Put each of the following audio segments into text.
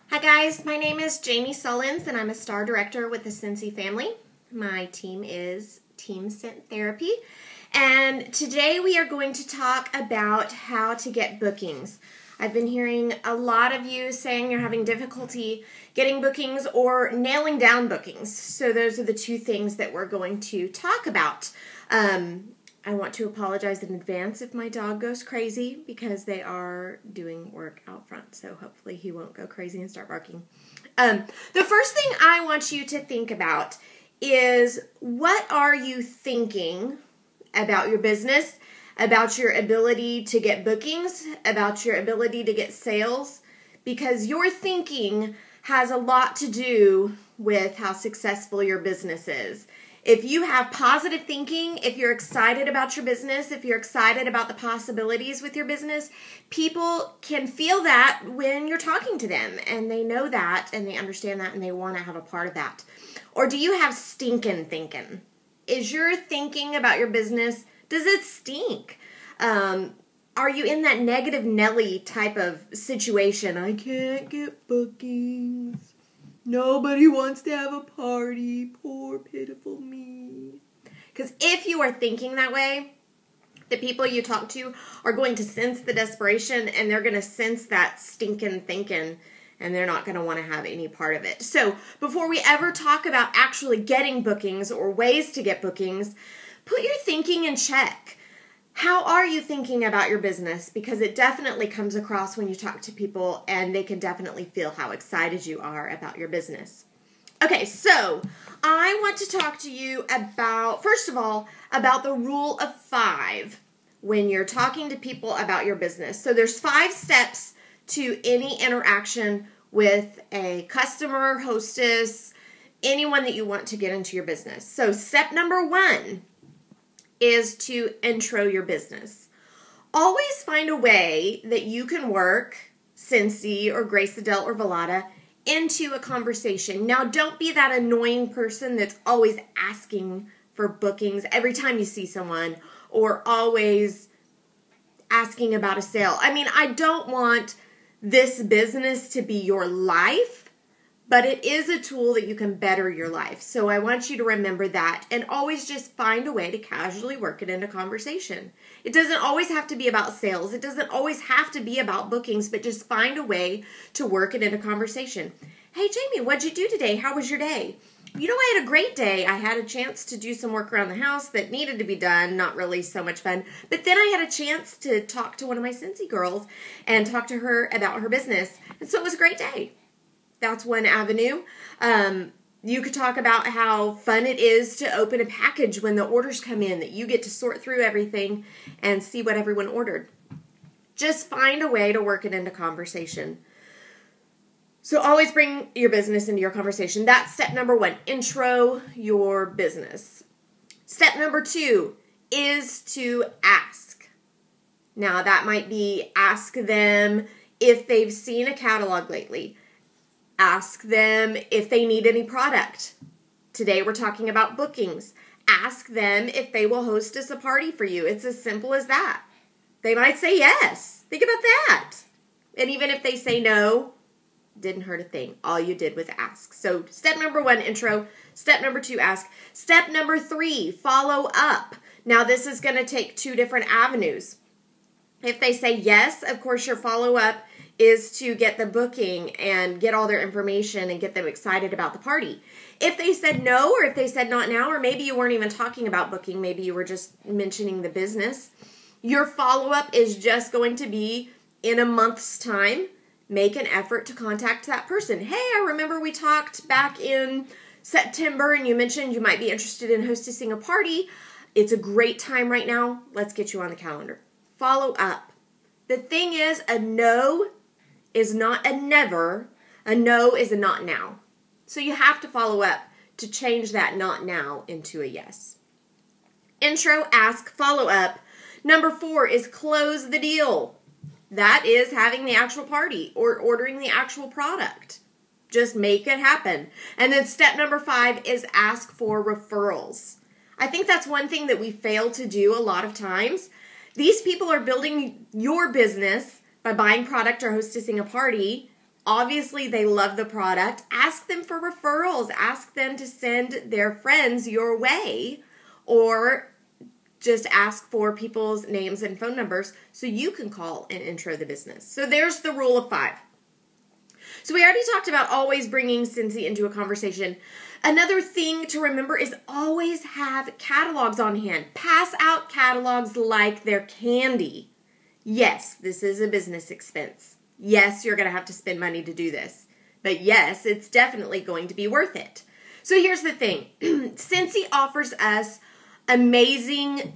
Hi guys, my name is Jami Sullins and I'm a star director with the Scentsy Family. My team is Team Scent Therapy, and today we are going to talk about how to get bookings. I've been hearing a lot of you saying you're having difficulty getting bookings or nailing down bookings. So those are the two things that we're going to talk about. I want to apologize in advance if my dog goes crazy because they are doing work out front. So hopefully he won't go crazy and start barking. The first thing I want you to think about is, what are you thinking about your business, about your ability to get bookings, about your ability to get sales? Because your thinking has a lot to do with how successful your business is. If you have positive thinking, if you're excited about your business, if you're excited about the possibilities with your business, people can feel that when you're talking to them, and they know that and they understand that and they want to have a part of that. Or do you have stinking thinking? Is your thinking about your business, does it stink? Are you in that negative Nelly type of situation? I can't get bookings. Nobody wants to have a party. Poor, pitiful me. Because if you are thinking that way, the people you talk to are going to sense the desperation, and they're going to sense that stinking thinking, and they're not going to want to have any part of it. So before we ever talk about actually getting bookings or ways to get bookings, put your thinking in check. How are you thinking about your business? Because it definitely comes across when you talk to people, and they can definitely feel how excited you are about your business. Okay, so I want to talk to you about, first of all, about the rule of 5 when you're talking to people about your business. So there's 5 steps to any interaction with a customer, hostess, anyone that you want to get into your business. So step number 1 is to intro your business. Always find a way that you can work Scentsy or Grace Adele or Velada into a conversation. Now, don't be that annoying person that's always asking for bookings every time you see someone, or always asking about a sale. I mean, I don't want this business to be your life, but it is a tool that you can better your life. So I want you to remember that, and always just find a way to casually work it into conversation. It doesn't always have to be about sales. It doesn't always have to be about bookings, but just find a way to work it into conversation. Hey, Jami, what'd you do today? How was your day? You know, I had a great day. I had a chance to do some work around the house that needed to be done. Not really so much fun. But then I had a chance to talk to one of my Scentsy girls and talk to her about her business. And so it was a great day. That's one avenue. You could talk about how fun it is to open a package when the orders come in, that you get to sort through everything and see what everyone ordered. Just find a way to work it into conversation. So always bring your business into your conversation. That's step number 1. Intro your business. Step number 2 is to ask. Now, that might be ask them if they've seen a catalog lately. Ask them if they need any product. Today we're talking about bookings. Ask them if they will host us a party for you. It's as simple as that. They might say yes. Think about that. And even if they say no, didn't hurt a thing. All you did was ask. So step number 1, intro. Step number 2, ask. Step number 3, follow up. Now this is going to take 2 different avenues. If they say yes, of course your follow-up is to get the booking and get all their information and get them excited about the party. If they said no, or if they said not now, or maybe you weren't even talking about booking, maybe you were just mentioning the business, your follow-up is just going to be in a month's time. Make an effort to contact that person. Hey, I remember we talked back in September and you mentioned you might be interested in hosting a party. It's a great time right now. Let's get you on the calendar. Follow up. The thing is, a no is not a never. A no is a not now. So you have to follow up to change that not now into a yes. Intro, ask, follow up. Number 4 is close the deal. That is having the actual party or ordering the actual product. Just make it happen. And then step number 5 is ask for referrals. I think that's one thing that we fail to do a lot of times. These people are building your business by buying product or hosting a party Obviously, they love the product. Ask them for referrals. Ask them to send their friends your way, or just ask for people's names and phone numbers so you can call and intro the business. So there's the rule of 5. So we already talked about always bringing Scentsy into a conversation. Another thing to remember is always have catalogs on hand. Pass out catalogs like they're candy. Yes, this is a business expense. Yes, you're going to have to spend money to do this. But yes, it's definitely going to be worth it. So here's the thing. Scentsy offers us amazing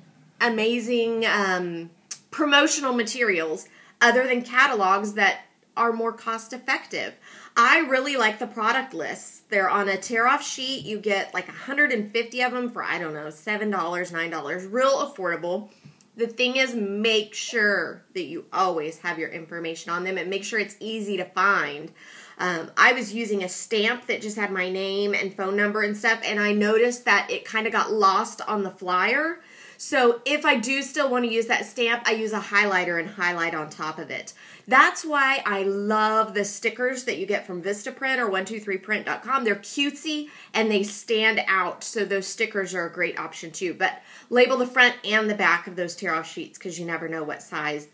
promotional materials other than catalogs that are more cost effective. I really like the product lists. They're on a tear-off sheet. You get like 150 of them for, I don't know, $7, $9. Real affordable. The thing is, make sure that you always have your information on them and make sure it's easy to find. I was using a stamp that just had my name and phone number and stuff, and I noticed that it kind of got lost on the flyer. So if I do still want to use that stamp, I use a highlighter and highlight on top of it. That's why I love the stickers that you get from Vistaprint or 123print.com. They're cutesy and they stand out, so those stickers are a great option too. But label the front and the back of those tear-off sheets because you never know what side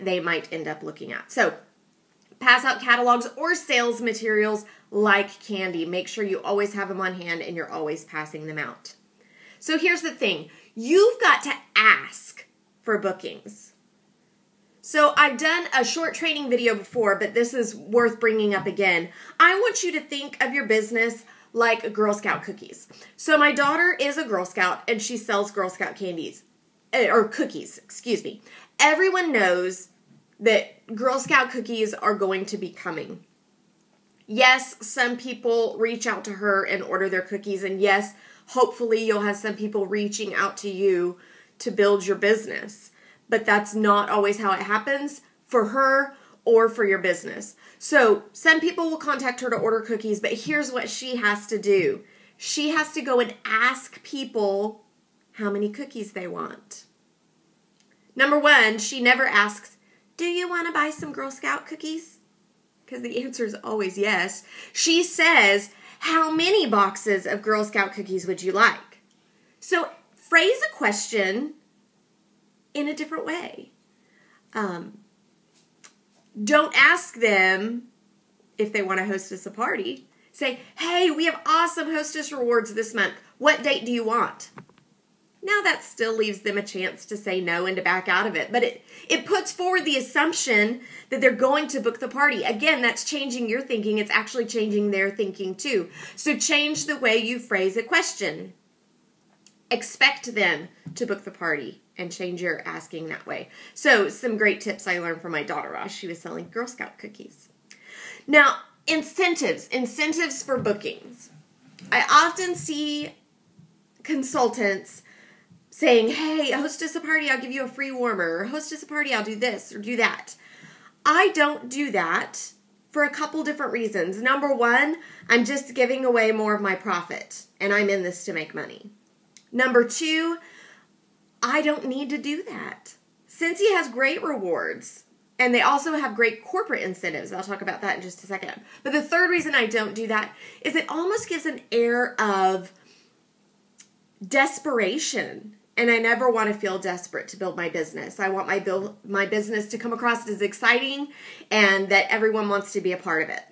they might end up looking at. So pass out catalogs or sales materials like candy. Make sure you always have them on hand and you're always passing them out. So here's the thing. You've got to ask for bookings. So I've done a short training video before, but this is worth bringing up again. I want you to think of your business like Girl Scout cookies. So my daughter is a Girl Scout and she sells Girl Scout candies, or cookies, excuse me. Everyone knows that Girl Scout cookies are going to be coming. Yes, some people reach out to her and order their cookies, and yes, hopefully you'll have some people reaching out to you to build your business. But that's not always how it happens for her or for your business. So some people will contact her to order cookies, but here's what she has to do. She has to go and ask people how many cookies they want. Number one, she never asks, do you want to buy some Girl Scout cookies? Because the answer is always yes. She says, how many boxes of Girl Scout cookies would you like? So phrase a question in a different way. Don't ask them if they want to hostess a party. Say, hey, we have awesome hostess rewards this month. What date do you want? Now that still leaves them a chance to say no and to back out of it. But it puts forward the assumption that they're going to book the party. Again, that's changing your thinking. It's actually changing their thinking too. So change the way you phrase a question. Expect them to book the party and change your asking that way. So some great tips I learned from my daughter while she was selling Girl Scout cookies. Now, incentives for bookings. I often see consultants saying, hey, hostess a party, I'll give you a free warmer. Or hostess a party, I'll do this or do that. I don't do that for a couple different reasons. Number one, I'm just giving away more of my profit, and I'm in this to make money. Number two, I don't need to do that. Scentsy has great rewards, and they also have great corporate incentives. I'll talk about that in just a second. But the third reason I don't do that is it almost gives an air of desperation, and I never want to feel desperate to build my business. I want my business to come across as exciting and that everyone wants to be a part of it.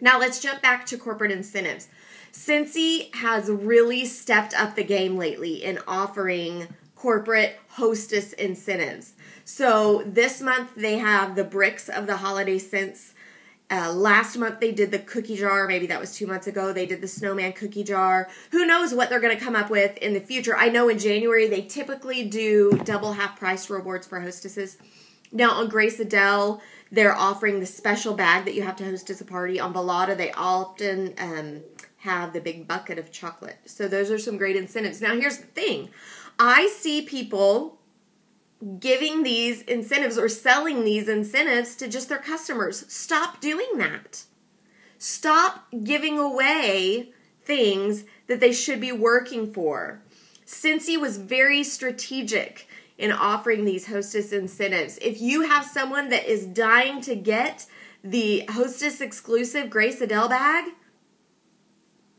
Now let's jump back to corporate incentives. Scentsy has really stepped up the game lately in offering corporate hostess incentives. So this month they have the bricks of the holiday scents. Last month they did the cookie jar. Maybe that was 2 months ago. They did the snowman cookie jar. Who knows what they're going to come up with in the future. I know in January they typically do double half price rewards for hostesses. Now on Grace Adele, they're offering the special bag that you have to hostess a party. On Bellotta, they often have the big bucket of chocolate. So those are some great incentives. Now here's the thing. I see people giving these incentives or selling these incentives to just their customers. Stop doing that. Stop giving away things that they should be working for. Scentsy was very strategic in offering these hostess incentives. If you have someone that is dying to get the Hostess exclusive Grace Adele bag,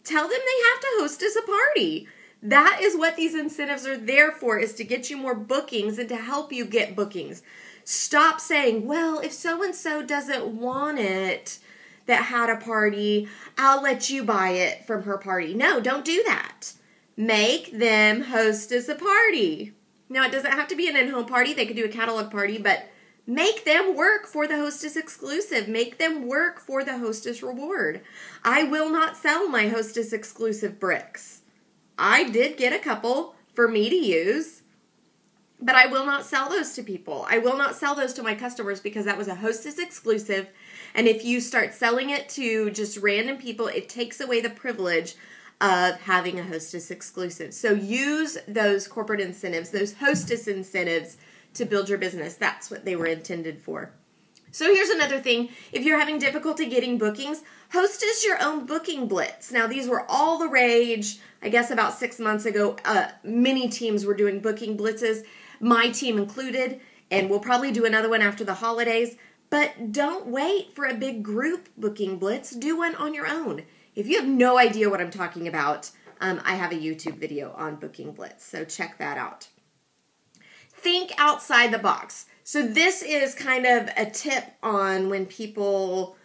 tell them they have to hostess a party. That is what these incentives are there for, is to get you more bookings and to help you get bookings. Stop saying, well, if so-and-so doesn't want it that had a party, I'll let you buy it from her party. No, don't do that. Make them hostess a party. Now, it doesn't have to be an in-home party. They could do a catalog party, but make them work for the Hostess exclusive. Make them work for the Hostess reward. I will not sell my Hostess exclusive bricks. I did get a couple for me to use, but I will not sell those to people. I will not sell those to my customers because that was a Hostess exclusive. And if you start selling it to just random people, it takes away the privilege of having a Hostess exclusive. So use those corporate incentives, those Hostess incentives, to build your business. That's what they were intended for. So here's another thing. If you're having difficulty getting bookings, hostess your own booking blitz. Now, these were all the rage. I guess about 6 months ago, many teams were doing booking blitzes, my team included, and we'll probably do another one after the holidays. But don't wait for a big group booking blitz. Do one on your own. If you have no idea what I'm talking about, I have a YouTube video on booking blitz, so check that out. Think outside the box. So this is kind of a tip on when people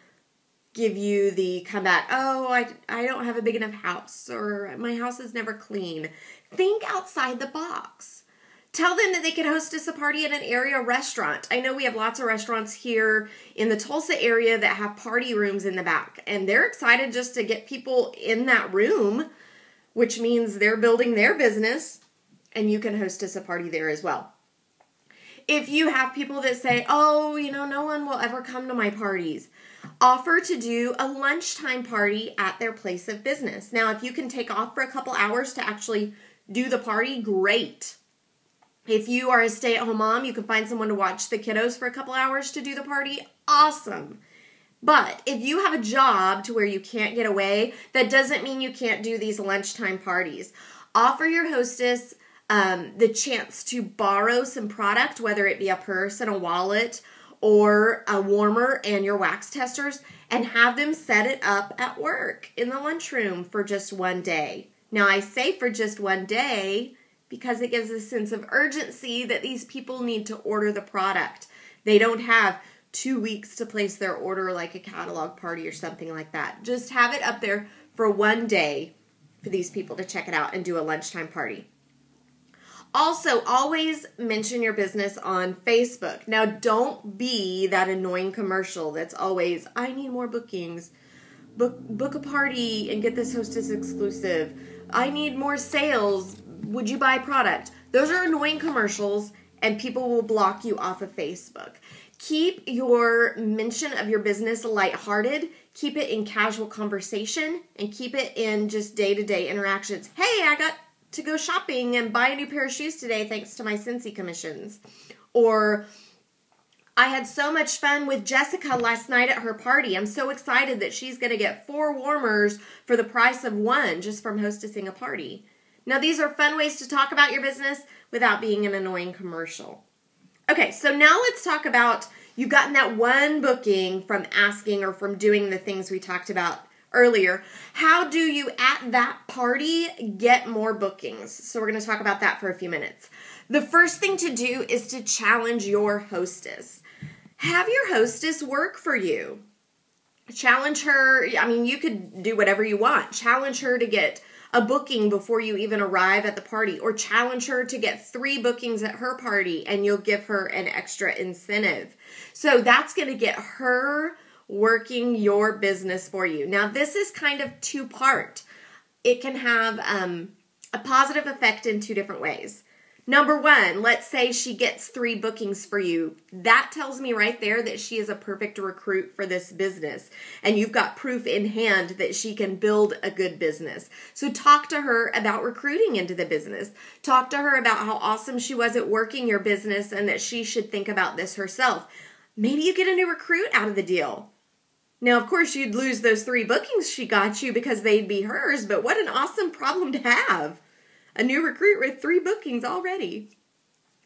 give you the comeback, oh, I don't have a big enough house, or my house is never clean. Think outside the box. Tell them that they can hostess a party at an area restaurant. I know we have lots of restaurants here in the Tulsa area that have party rooms in the back, and they're excited just to get people in that room, which means they're building their business, and you can hostess a party there as well. If you have people that say, oh, no one will ever come to my parties, offer to do a lunchtime party at their place of business. Now, if you can take off for a couple hours to actually do the party, great. If you are a stay-at-home mom, you can find someone to watch the kiddos for a couple hours to do the party. Awesome. But if you have a job to where you can't get away, that doesn't mean you can't do these lunchtime parties. Offer your hostess the chance to borrow some product, whether it be a purse and a wallet or a warmer and your wax testers, and have them set it up at work in the lunchroom for just one day. Now, I say for just one day because it gives a sense of urgency that these people need to order the product. They don't have 2 weeks to place their order like a catalog party or something like that. Just have it up there for one day for these people to check it out and do a lunchtime party. Also, always mention your business on Facebook. Now, don't be that annoying commercial that's always, I need more bookings. Book a party and get this hostess exclusive. I need more sales. Would you buy product? Those are annoying commercials, and people will block you off of Facebook. Keep your mention of your business lighthearted. Keep it in casual conversation, and keep it in just day-to-day interactions. Hey, I got to go shopping and buy a new pair of shoes today thanks to my Scentsy commissions. Or, I had so much fun with Jessica last night at her party. I'm so excited that she's going to get 4 warmers for the price of 1 just from hostessing a party. Now, these are fun ways to talk about your business without being an annoying commercial. Okay, so now let's talk about, you've gotten that one booking from asking or from doing the things we talked about earlier. How do you, at that party, get more bookings? So we're going to talk about that for a few minutes. The first thing to do is to challenge your hostess. Have your hostess work for you. Challenge her. I mean, you could do whatever you want. Challenge her to get a booking before you even arrive at the party, or challenge her to get 3 bookings at her party and you'll give her an extra incentive. So that's going to get her working your business for you. Now, this is kind of 2-part. It can have a positive effect in 2 different ways. Number 1, let's say she gets 3 bookings for you. That tells me right there that she is a perfect recruit for this business. And you've got proof in hand that she can build a good business. So talk to her about recruiting into the business. Talk to her about how awesome she was at working your business and that she should think about this herself. Maybe you get a new recruit out of the deal. Now, of course, you'd lose those 3 bookings she got you because they'd be hers, but what an awesome problem to have. A new recruit with 3 bookings already.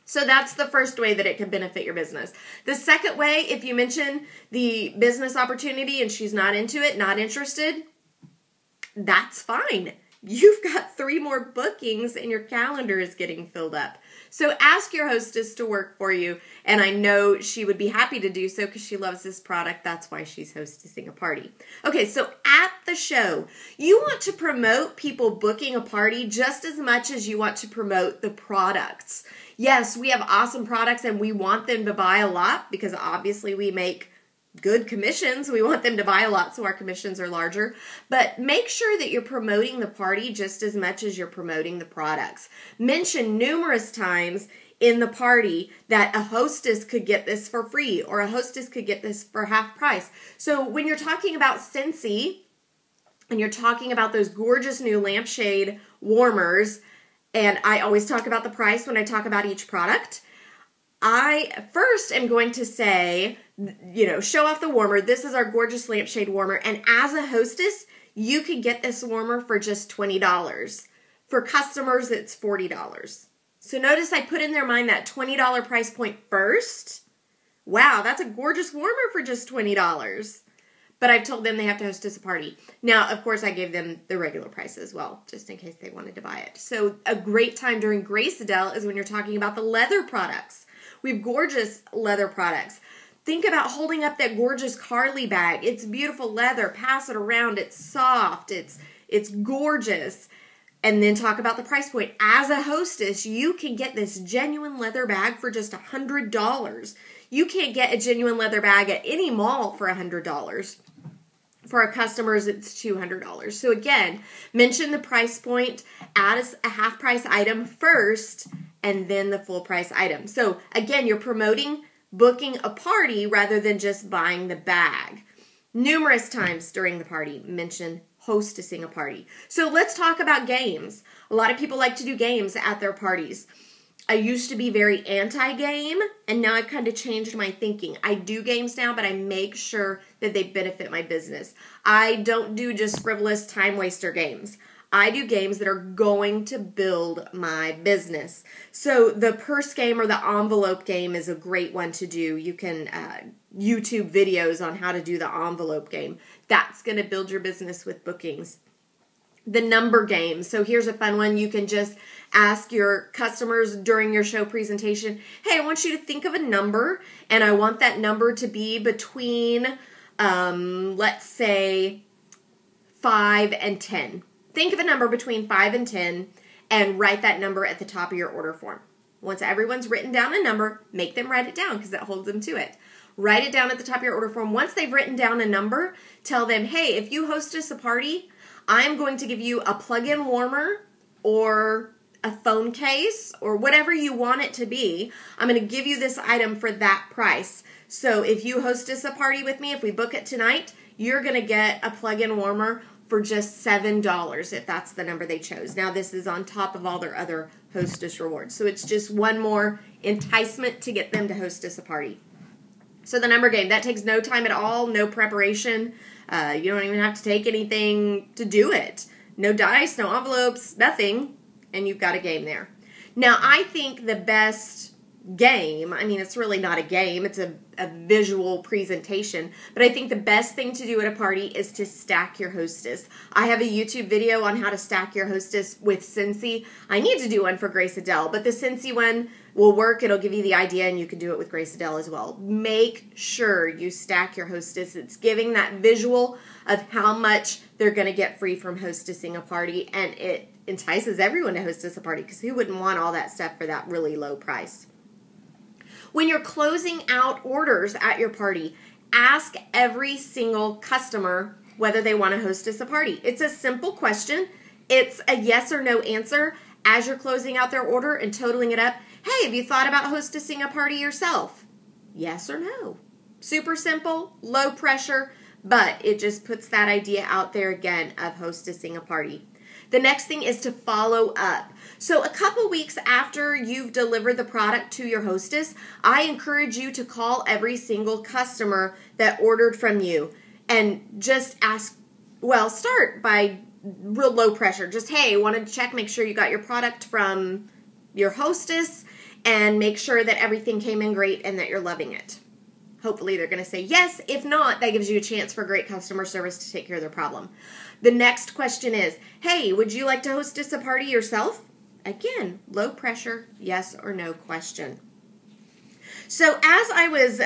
So that's the first way that it can benefit your business. The second way, if you mention the business opportunity and she's not into it, not interested, that's fine. You've got 3 more bookings and your calendar is getting filled up. So ask your hostess to work for you. And I know she would be happy to do so because she loves this product. That's why she's hostessing a party. Okay, so at the show, you want to promote people booking a party just as much as you want to promote the products. Yes, we have awesome products and we want them to buy a lot because obviously we make good commissions. We want them to buy a lot so our commissions are larger. But make sure that you're promoting the party just as much as you're promoting the products. Mention numerous times in the party that a hostess could get this for free or a hostess could get this for half price. So when you're talking about Scentsy and you're talking about those gorgeous new lampshade warmers, and I always talk about the price when I talk about each product, I first am going to say, show off the warmer. This is our gorgeous lampshade warmer. And as a hostess, you can get this warmer for just $20. For customers, it's $40. So notice I put in their mind that $20 price point first. Wow, that's a gorgeous warmer for just $20. But I've told them they have to hostess a party. Now, of course, I gave them the regular price as well, just in case they wanted to buy it. So a great time during Grace Adele is when you're talking about the leather products. We have gorgeous leather products. Think about holding up that gorgeous Carly bag. It's beautiful leather. Pass it around. It's soft. It's gorgeous. And then talk about the price point. As a hostess, you can get this genuine leather bag for just $100. You can't get a genuine leather bag at any mall for $100. For our customers, it's $200. So again, mention the price point, add a half price item first, and then the full price item. So again, you're promoting booking a party rather than just buying the bag. Numerous times during the party, mention hostessing a party. So let's talk about games. A lot of people like to do games at their parties. I used to be very anti-game, and now I've kind of changed my thinking. I do games now, but I make sure that they benefit my business. I don't do just frivolous time waster games. I do games that are going to build my business. So the purse game or the envelope game is a great one to do. You can YouTube videos on how to do the envelope game. That's going to build your business with bookings. The number game. So here's a fun one. You can just ask your customers during your show presentation, hey, I want you to think of a number, and I want that number to be between, let's say, 5 and 10. Think of a number between 5 and 10 and write that number at the top of your order form. Once everyone's written down a number, make them write it down because that holds them to it. Write it down at the top of your order form. Once they've written down a number, tell them, hey, if you hostess a party, I'm going to give you a plug-in warmer or a phone case or whatever you want it to be. I'm going to give you this item for that price. So if you hostess a party with me, if we book it tonight, you're going to get a plug-in warmer for just $7 if that's the number they chose. Now this is on top of all their other hostess rewards. So it's just one more enticement to get them to hostess a party. So the number game, that takes no time at all, no preparation. You don't even have to take anything to do it. No dice, no envelopes, nothing, and you've got a game there. Now, I think the best game, I mean, it's really not a game, it's a visual presentation, but I think the best thing to do at a party is to stack your hostess. I have a YouTube video on how to stack your hostess with Scentsy. I need to do one for Grace Adele, but the Scentsy one will work. It'll give you the idea, and you can do it with Grace Adele as well. Make sure you stack your hostess. It's giving that visual of how much they're going to get free from hostessing a party, and it entices everyone to hostess a party because who wouldn't want all that stuff for that really low price? When you're closing out orders at your party, ask every single customer whether they want to hostess a party. It's a simple question. It's a yes or no answer as you're closing out their order and totaling it up. Hey, have you thought about hostessing a party yourself? Yes or no. Super simple, low pressure, but it just puts that idea out there again of hostessing a party. The next thing is to follow up. So a couple weeks after you've delivered the product to your hostess, I encourage you to call every single customer that ordered from you and just ask, well, start by real low pressure. Just, hey, wanted to check, make sure you got your product from your hostess. and make sure that everything came in great and that you're loving it. Hopefully they're going to say yes. If not, that gives you a chance for great customer service to take care of their problem. The next question is, hey, would you like to hostess a party yourself? Again, low pressure, yes or no question. So as I was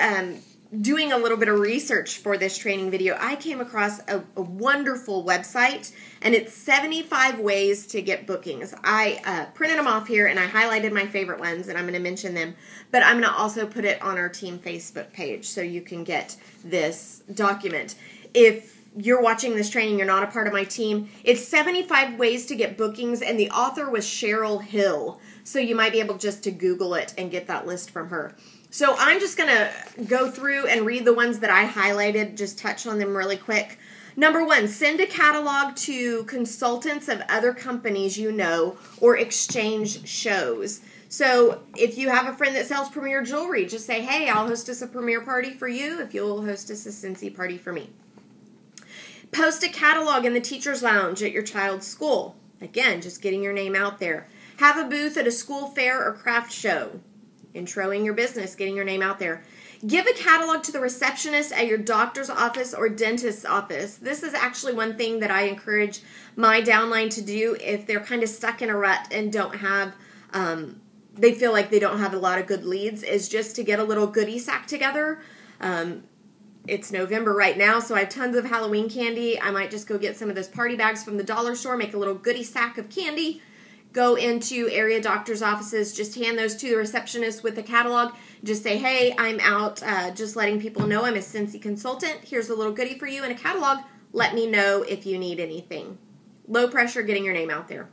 doing a little bit of research for this training video, I came across a wonderful website, and it's 75 ways to get bookings. I printed them off here, and I highlighted my favorite ones, and I'm going to mention them, but I'm going to also put it on our team Facebook page so you can get this document. If you're watching this training, you're not a part of my team, it's 75 ways to get bookings, and the author was Cheryl Hill, so you might be able just to Google it and get that list from her. So I'm just going to go through and read the ones that I highlighted, just touch on them really quick. Number 1, send a catalog to consultants of other companies you know or exchange shows. So if you have a friend that sells premier jewelry, just say, hey, I'll hostess a premier party for you if you'll hostess a Scentsy party for me. Post a catalog in the teacher's lounge at your child's school. Again, just getting your name out there. Have a booth at a school fair or craft show. Introing your business, getting your name out there. Give a catalog to the receptionist at your doctor's office or dentist's office. This is actually one thing that I encourage my downline to do if they're kind of stuck in a rut and don't have, they feel like they don't have a lot of good leads, is just to get a little goodie sack together. It's November right now, so I have tons of Halloween candy. I might just go get some of those party bags from the dollar store, make a little goodie sack of candy, go into area doctor's offices, just hand those to the receptionist with a catalog. Just say, hey, I'm out just letting people know I'm a Scentsy consultant. Here's a little goodie for you in a catalog. Let me know if you need anything. Low pressure, getting your name out there.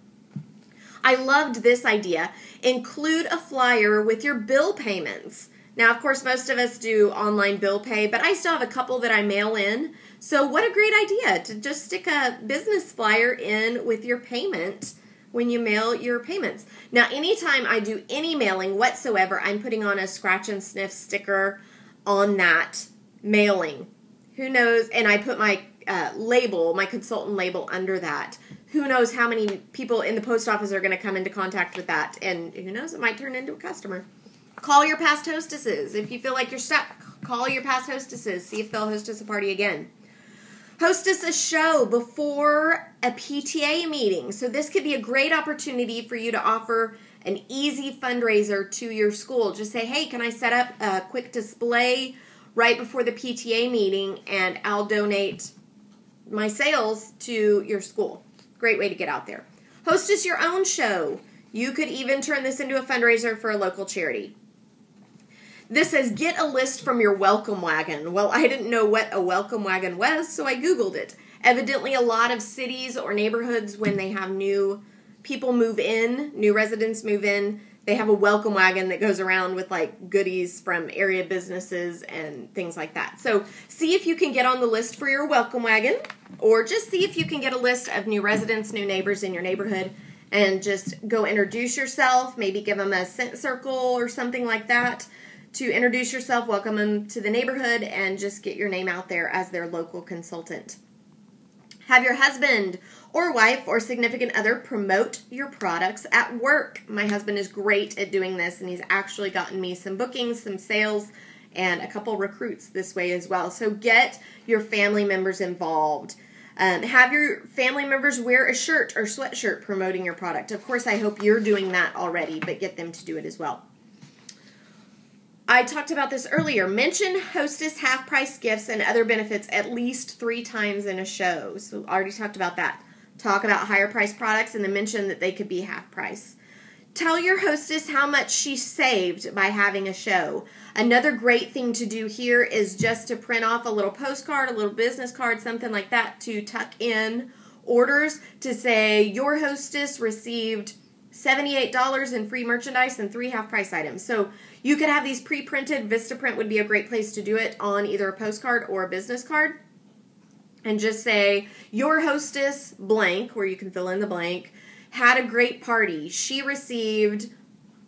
I loved this idea. Include a flyer with your bill payments. Now, of course, most of us do online bill pay, but I still have a couple that I mail in. So what a great idea to just stick a business flyer in with your payment when you mail your payments. Now, anytime I do any mailing whatsoever, I'm putting on a scratch and sniff sticker on that mailing. Who knows? And I put my label, my consultant label under that. Who knows how many people in the post office are going to come into contact with that? And who knows? It might turn into a customer. Call your past hostesses. If you feel like you're stuck, call your past hostesses. See if they'll hostess a party again. Hostess a show before a PTA meeting. So this could be a great opportunity for you to offer an easy fundraiser to your school. Just say, hey, can I set up a quick display right before the PTA meeting and I'll donate my sales to your school. Great way to get out there. Hostess your own show. You could even turn this into a fundraiser for a local charity. This says, get a list from your welcome wagon. Well, I didn't know what a welcome wagon was, so I Googled it. Evidently, a lot of cities or neighborhoods, when they have new people move in, new residents move in, they have a welcome wagon that goes around with like goodies from area businesses and things like that. So see if you can get on the list for your welcome wagon, or just see if you can get a list of new residents, new neighbors in your neighborhood, and just go introduce yourself, maybe give them a scent circle or something like that to introduce yourself, welcome them to the neighborhood, and just get your name out there as their local consultant. Have your husband or wife or significant other promote your products at work. My husband is great at doing this, and he's actually gotten me some bookings, some sales, and a couple recruits this way as well. So get your family members involved. Have your family members wear a shirt or sweatshirt promoting your product. Of course, I hope you're doing that already, but get them to do it as well. I talked about this earlier. Mention hostess half-price gifts and other benefits at least 3 times in a show. So I already talked about that. Talk about higher price products and then mention that they could be half price. Tell your hostess how much she saved by having a show. Another great thing to do here is just to print off a little postcard, a little business card, something like that, to tuck in orders to say your hostess received $78 in free merchandise and 3 half-price items. So you could have these pre-printed. Vistaprint would be a great place to do it on either a postcard or a business card. And just say, your hostess, blank, where you can fill in the blank, had a great party. She received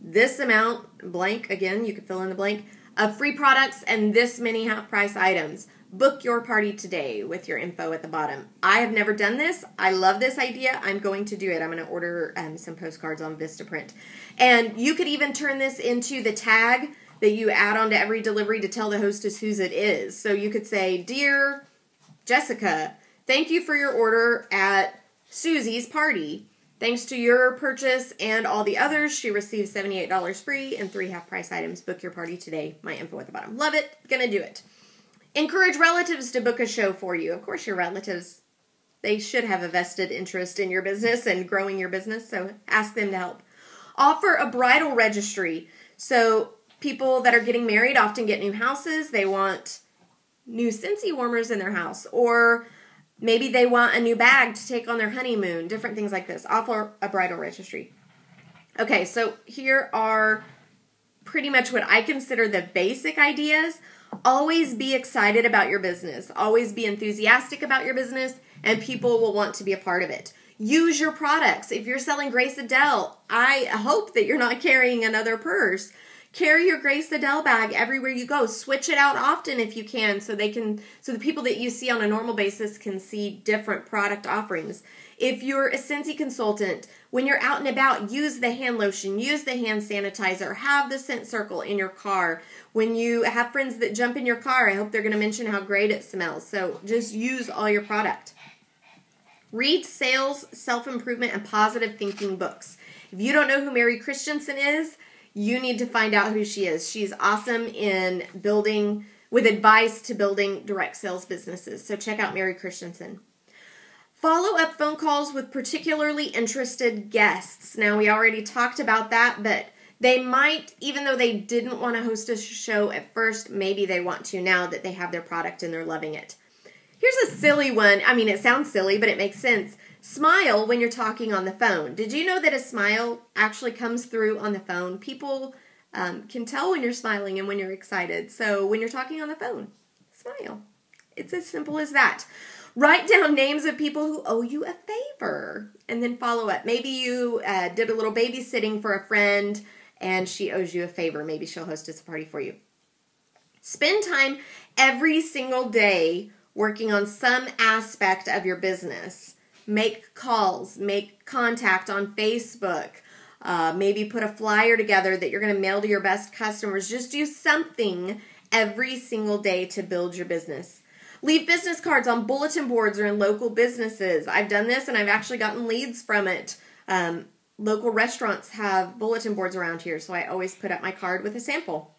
this amount, blank, again, you can fill in the blank, of free products and this many half-price items. book your party today with your info at the bottom. I have never done this. I love this idea. I'm going to do it. I'm going to order some postcards on Vistaprint. And you could even turn this into the tag that you add on to every delivery to tell the hostess whose it is. So you could say, "Dear Jessica, thank you for your order at Susie's party. Thanks to your purchase and all the others, she received $78 free and 3 half-price items. Book your party today. My info at the bottom." Love it. Gonna do it. Encourage relatives to book a show for you. Of course, your relatives, they should have a vested interest in your business and growing your business, so ask them to help. Offer a bridal registry. So people that are getting married often get new houses. They want new Scentsy warmers in their house, or maybe they want a new bag to take on their honeymoon, different things like this. Offer a bridal registry. Okay, so here are pretty much what I consider the basic ideas. Always be excited about your business. Always be enthusiastic about your business, and people will want to be a part of it. Use your products. If you're selling Grace Adele, I hope that you're not carrying another purse. Carry your Grace Adele bag everywhere you go. Switch it out often if you can, so the people that you see on a normal basis can see different product offerings. If you're a Scentsy consultant, when you're out and about, use the hand lotion, use the hand sanitizer, have the scent circle in your car. When you have friends that jump in your car, I hope they're going to mention how great it smells. So just use all your product. Read sales, self-improvement, and positive thinking books. If you don't know who Mary Christensen is, you need to find out who she is. She's awesome in building, with advice to building direct sales businesses. So check out Mary Christensen. Follow up phone calls with particularly interested guests. Now, we already talked about that, but they might, even though they didn't want to host a show at first, maybe they want to now that they have their product and they're loving it. Here's a silly one. I mean, it sounds silly, but it makes sense. Smile when you're talking on the phone. Did you know that a smile actually comes through on the phone? People can tell when you're smiling and when you're excited. So when you're talking on the phone, smile. It's as simple as that. Write down names of people who owe you a favor and then follow up. Maybe you did a little babysitting for a friend and she owes you a favor. Maybe she'll host a party for you. Spend time every single day working on some aspect of your business. Make calls, make contact on Facebook, maybe put a flyer together that you're going to mail to your best customers. Just do something every single day to build your business. Leave business cards on bulletin boards or in local businesses. I've done this and I've actually gotten leads from it. Local restaurants have bulletin boards around here, so I always put up my card with a sample.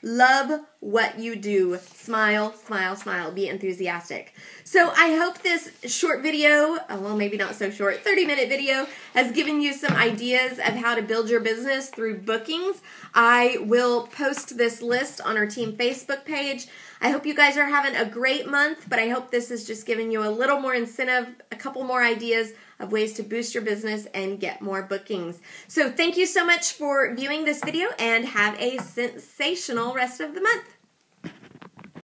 Love what you do. Smile, smile, smile. Be enthusiastic. So I hope this short video, well, maybe not so short, 30-minute video, has given you some ideas of how to build your business through bookings. I will post this list on our team Facebook page. I hope you guys are having a great month, but I hope this has just given you a little more incentive, a couple more ideas of ways to boost your business and get more bookings. So thank you so much for viewing this video and have a sensational rest of the month.